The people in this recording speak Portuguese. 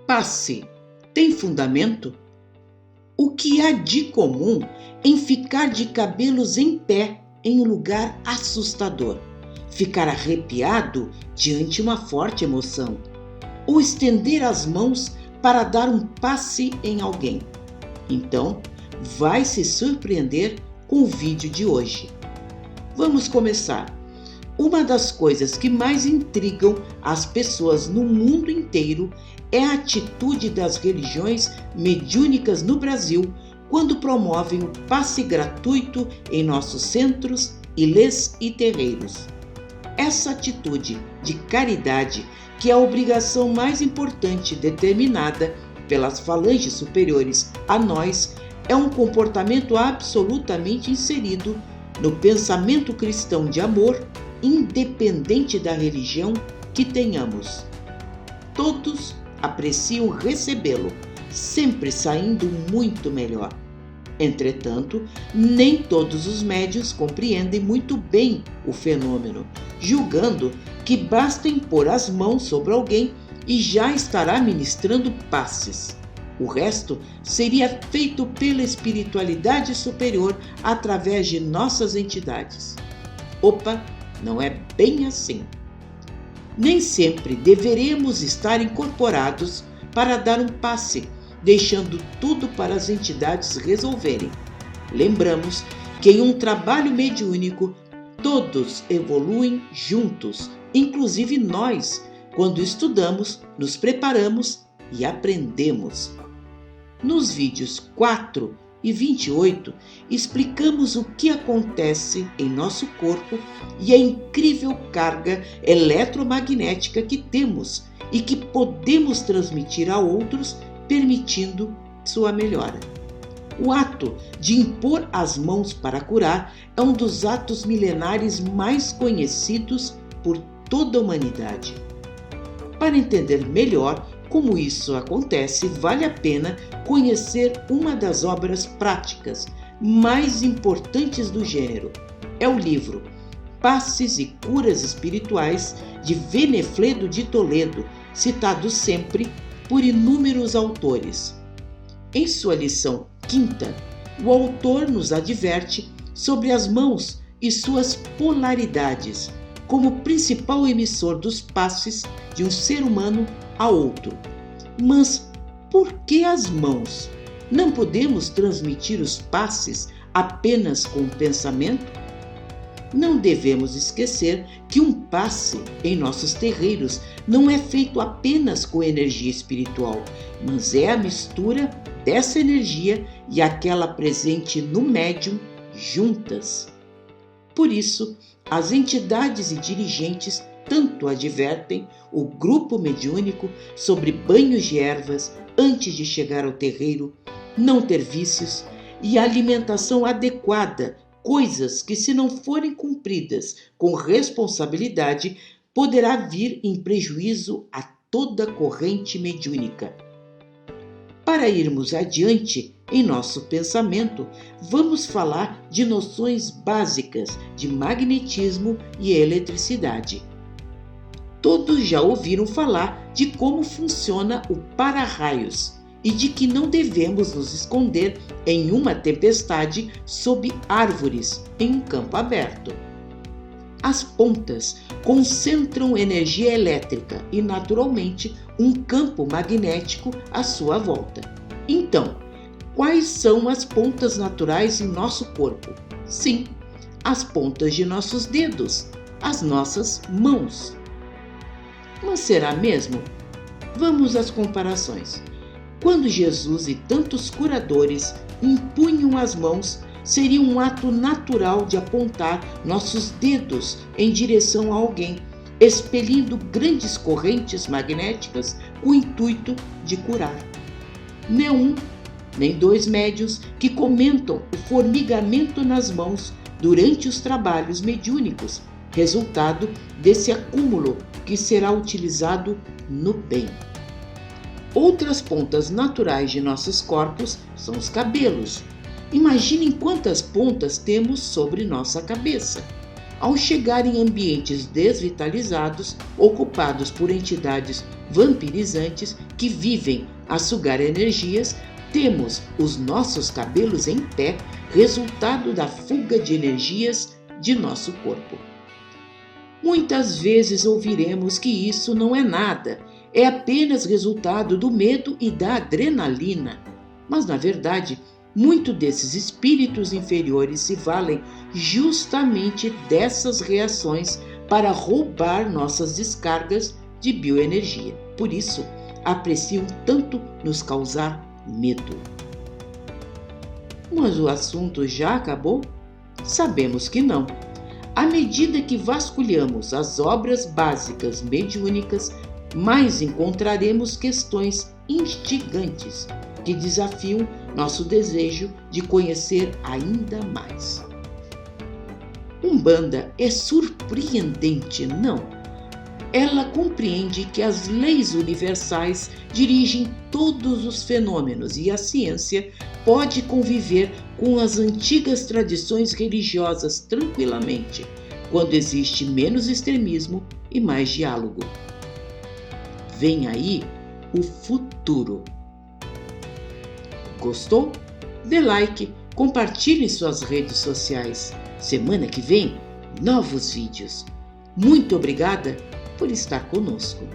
Passe tem fundamento? O que há de comum em ficar de cabelos em pé em um lugar assustador, ficar arrepiado diante uma forte emoção, ou estender as mãos para dar um passe em alguém? Então, vai se surpreender com o vídeo de hoje. Vamos começar. Uma das coisas que mais intrigam as pessoas no mundo inteiro é a atitude das religiões mediúnicas no Brasil quando promovem o passe gratuito em nossos centros, ilês e terreiros. Essa atitude de caridade, que é a obrigação mais importante determinada pelas falanges superiores a nós, é um comportamento absolutamente inserido no pensamento cristão de amor, independente da religião que tenhamos. Todos apreciam recebê-lo, sempre saindo muito melhor. Entretanto, nem todos os médiuns compreendem muito bem o fenômeno, julgando que basta impor as mãos sobre alguém e já estará ministrando passes. O resto seria feito pela espiritualidade superior através de nossas entidades. Opa, não é bem assim. Nem sempre deveremos estar incorporados para dar um passe, deixando tudo para as entidades resolverem. Lembramos que em um trabalho mediúnico, todos evoluem juntos, inclusive nós, quando estudamos, nos preparamos e aprendemos. Nos vídeos 4 e 28, explicamos o que acontece em nosso corpo e a incrível carga eletromagnética que temos e que podemos transmitir a outros, permitindo sua melhora. O ato de impor as mãos para curar é um dos atos milenares mais conhecidos por toda a humanidade. Para entender melhor como isso acontece, vale a pena conhecer uma das obras práticas mais importantes do gênero. É o livro Passes e Curas Espirituais, de Venefledo de Toledo, citado sempre por inúmeros autores. Em sua lição 5ª, o autor nos adverte sobre as mãos e suas polaridades, como principal emissor dos passes de um ser humano a outro. Mas por que as mãos? Não podemos transmitir os passes apenas com o pensamento? Não devemos esquecer que um passe em nossos terreiros não é feito apenas com energia espiritual, mas é a mistura dessa energia e aquela presente no médium juntas. Por isso, as entidades e dirigentes tanto advertem o grupo mediúnico sobre banhos de ervas antes de chegar ao terreiro, não ter vícios e alimentação adequada, coisas que, se não forem cumpridas com responsabilidade, poderá vir em prejuízo a toda a corrente mediúnica. Para irmos adiante em nosso pensamento, vamos falar de noções básicas de magnetismo e eletricidade. Todos já ouviram falar de como funciona o para-raios e de que não devemos nos esconder em uma tempestade sob árvores em um campo aberto. As pontas concentram energia elétrica e, naturalmente, um campo magnético à sua volta. Então, quais são as pontas naturais em nosso corpo? Sim, as pontas de nossos dedos, as nossas mãos. Mas será mesmo? Vamos às comparações. Quando Jesus e tantos curadores impunham as mãos, seria um ato natural de apontar nossos dedos em direção a alguém, expelindo grandes correntes magnéticas com o intuito de curar. Nem um, nem dois médiuns que comentam o formigamento nas mãos durante os trabalhos mediúnicos, resultado desse acúmulo que será utilizado no bem. Outras pontas naturais de nossos corpos são os cabelos. Imaginem quantas pontas temos sobre nossa cabeça. Ao chegar em ambientes desvitalizados, ocupados por entidades vampirizantes que vivem a sugar energias, temos os nossos cabelos em pé, resultado da fuga de energias de nosso corpo. Muitas vezes ouviremos que isso não é nada, é apenas resultado do medo e da adrenalina. Mas, na verdade, muitos desses espíritos inferiores se valem justamente dessas reações para roubar nossas descargas de bioenergia. Por isso, apreciam tanto nos causar medo. Mas o assunto já acabou? Sabemos que não. À medida que vasculhamos as obras básicas mediúnicas, mais encontraremos questões instigantes que desafiam nosso desejo de conhecer ainda mais. Umbanda é surpreendente, não? Ela compreende que as leis universais dirigem todos os fenômenos e a ciência pode conviver com as antigas tradições religiosas tranquilamente, quando existe menos extremismo e mais diálogo. Vem aí o futuro. Gostou? Dê like, compartilhe em suas redes sociais. Semana que vem, novos vídeos. Muito obrigada por estar conosco.